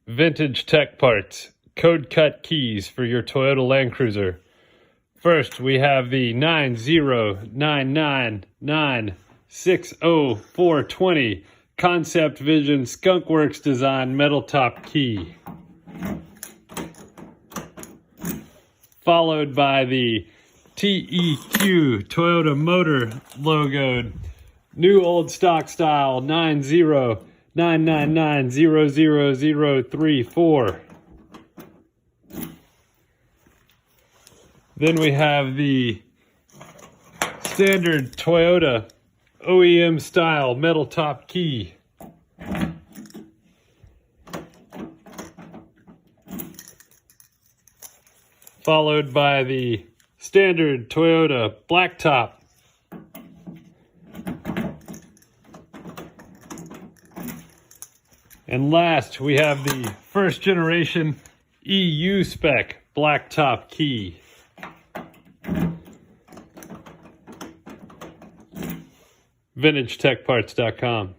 Vintage tech parts, code cut keys for your Toyota Land Cruiser. First, we have the 9099960 Concept Vision Skunkworks design metal top key. Followed by the TEq Toyota Motor logoed new old stock style 90999000034. Then we have the standard Toyota OEM style metal top key. Followed by the standard Toyota black top. And last, we have the first generation EU spec black top key. VintageTechParts.com